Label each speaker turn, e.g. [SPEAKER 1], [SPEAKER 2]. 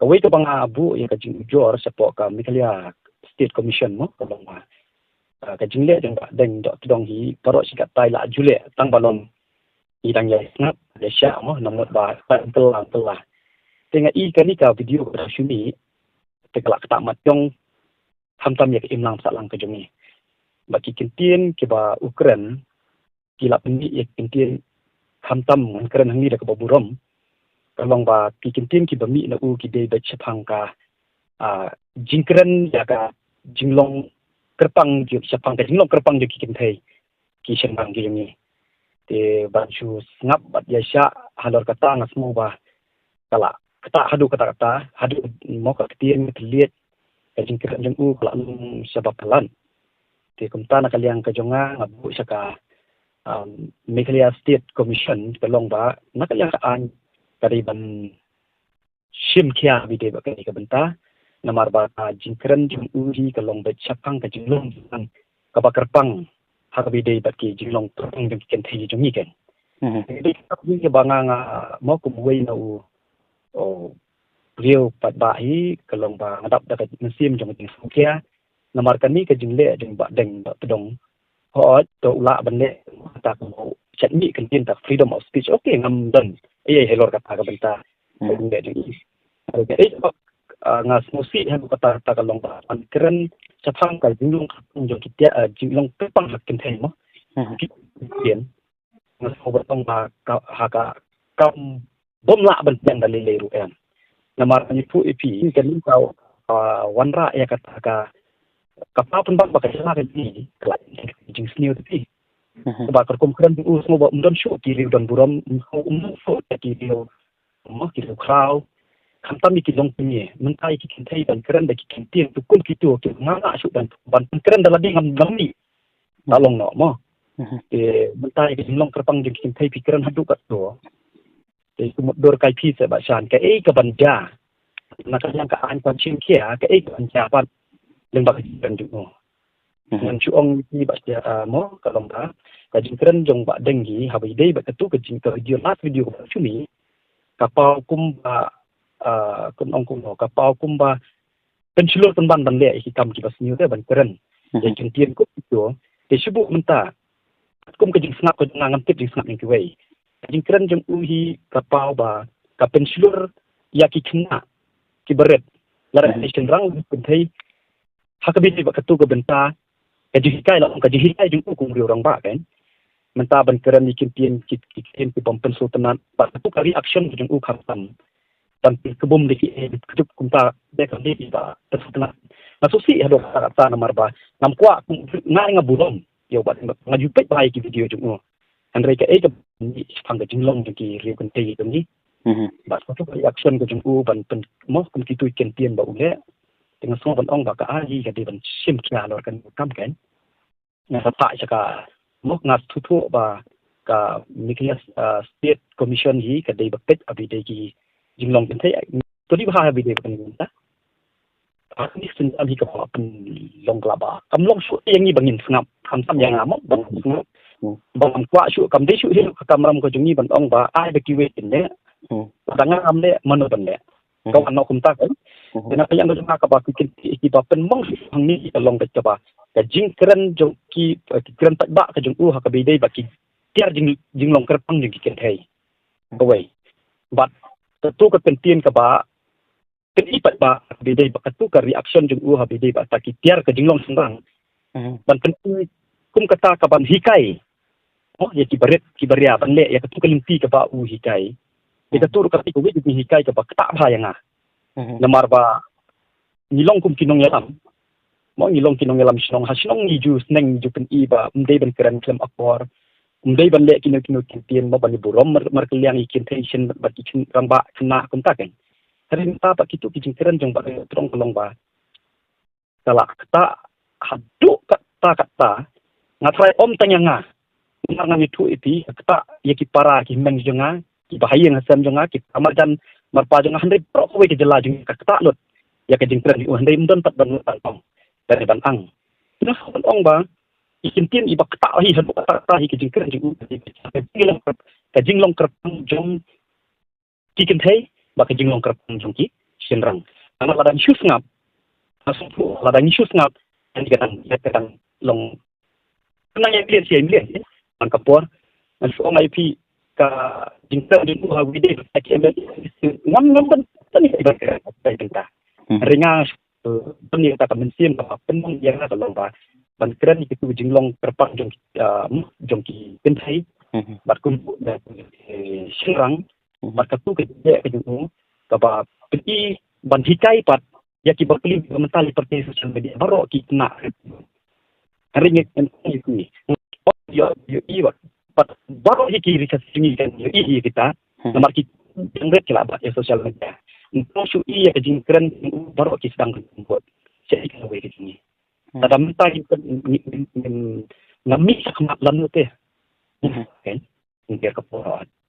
[SPEAKER 1] kawai ka bang abu ya ka jing jor support ka mikalia state commission mo ka bang ka jing le jang ba deng dok dong hi parok sikat tai la jule tang balom idang ya snap de sha mo nomor ba telah tengah i ka ni ka video ka shumi te kalak tak mat yong tam ya ka imlang sa lang ka jumi baki kintin ke ba Ukraine kila pendi ya kintin tam keren hangi da ka burom kalong ba ki kintin ki ba mi na u ki de ba chapang ka jingkren ya ka jinglong kerpang ju chapang ka jinglong kerpang ju ki kintai ki sembang gi jumi te ba chu ngap bat ya sha halor kata ngasmu ba kala kata hadu mo ka kitien liet ka jingkren jeng u kala sebab pelan te kumta na kaliang ka jonga ngabu saka Meghalaya State Commission kalong ba nakaliang ka an kariban shim kia bide ba kani ka benta namar ba jingkren jeng u hi kalong ba chapang ka jinglong ka ba kerpang ha bide ba ki jinglong tong jeng ken thai jong ni ken jadi ni ke banga mo ku buai na u beliau pat ba hi kalong ba ngadap da ka musim jong jeng kia namar kani ka jingle jeng ba deng ba pedong ho to ula bende ta ko chatmi kan tak freedom of speech okay ngam dan helor kata ka benta nge jeng okay ngas musi han kata ta kalong ba an keren chapang ka jinglong jong kitia jinglong pepang hakin thai mo kien ngas ko batong ba ha ka kam bom la ban yang dalile ru en namar ni pu ipi kan ka wanra ya kata ka kapal pun bak bakal jalan ni kelak jing sniu tapi sebab kerkom u semua umdon show kiri dan buram so ki dio mo ki crowd kamtam ki dong punya mentai ki kintai dan keren da ki kintin tu kum kitu ki mana syuk dan ban keren dalam di ngam ni talong no mo mentai ki long kerpang jing kintai pikiran hadu kat tu dor kai pi se ba shan ka ka banda nak yang ka an kon chin kia ka ka banda pan lembak kan juga. Mencuong ni baca mo kalong ta kajingkren jong ba denggi habai dei ba tu kajing ke video last video ko cumi kapau kumba kum kapau kumba penculur penban ban le hitam ki bas new te ban keren je jingtien ko itu te sibu menta kum kajing snap ko ngam tip jing snap ni kuai kajingkren jong uhi kapau ba ka penculur ya ki kena ki beret lara nation rang pentai hakabi ba katu ke benta kajihikai la kajihikai jung ku ri orang ba kan menta ban keren ni kimpien ki pompen sultanat ba tu ka reaction jung u kham tan kebum de ki kutup kumta de ka ni ba sultanat masusi hado kata namar ba namkwa ngai ngabulom yo ba ngaju pet bai ki video jung andre ka ka ni phang ka jinglong ki ri kan te jung ni ba tu ka reaction ka jung u ban pen mo kum ki tu kimpien ba ule dengan semua bentong baka aji jadi ben sim kia lor kan kam kan nga tak saka mok ngas tutu ba ka Meghalaya State Commission hi ka dei bapet abi dei ki jinglong pentai to di ba abi dei kan ta ni sin abi ka pa pen long klaba kam long su yang ni bangin sngap kam sam yang amok bang sngap bang kwa su kam dei su hi kam ram ko jungi bentong ba ai be ki we ne padanga am le mano ban le kau anak kumta kan kenapa yang tu nak apa ki ba pen mong hang ni long ka ba ka jing keren jong ki keren tak ba ka jong ha ka be dei ba ki tiar jing long kerpang jing ki ken thai kawai bat tu ka pentien ka ba pen ipat ba be dei ba ka tu ka reaction jong ha be dei ba ta ki tiar ka jing long sengrang ban pen kum kata ka ban hikai ya ki baret ki baria ban le ya ka tu ka limpi ka ba hikai kita tur ka tiku wi hikai ka ba tak ba yang namar ba nilong kum kinong yalam mo nilong kinong yalam sinong hasinong ni jus neng ju pen i ba mdei ben keren klem akor mdei ban le kino kitien ba ban burom mar keliang ikin tension ba kikin rang ba kena kum ta kan harin ta ba kitu kijing keren jong ba trong kolong ba kala kata hadu kata ngatrai om tanyanga nang itu iti kata ya ki para ki meng jonga ki bahaya ngasam jonga ki amajan marpa jonga handai pro ko ke jela jong kata lot ya ke jingkren u handai mdon pat ban tong dari ban ang nah ong ba ikintin iba kata hi hadu kata hi ke jingkren ju ka jinglong kerpang jong ki ken thai ba ke jinglong kerpang jong ki Sinrang. Karena ladang isu ngap. Langsung ladang isu ngap. Yang dikatakan long. Kenang yang lihat sih yang lihat. Ang kapor. Ang suong IP ka jingka di buah widi. Ngam ben tani ibarat kita. Ringa ni kata mensim apa penung yang ada lomba. Ban keren itu jinglong terpak jongki pentai. Bat kumpul dan Sinrang. Bat katu kerja kejumu. Kapa peti ban hikai pat. Ya kibat kali mentali seperti sosial media. Baru kita nak. Ringa itu ni. Ya iya. Baru hiki riset sini kan. Iya kita. Nomor kita jengret kelabat ya sosial media. Untuk sui ya kejingkran baru kita sedang buat. Jadi kalau begitu ni. Tada mentah kita ngambil sakmat lalu teh. Kan? Mungkin keporat.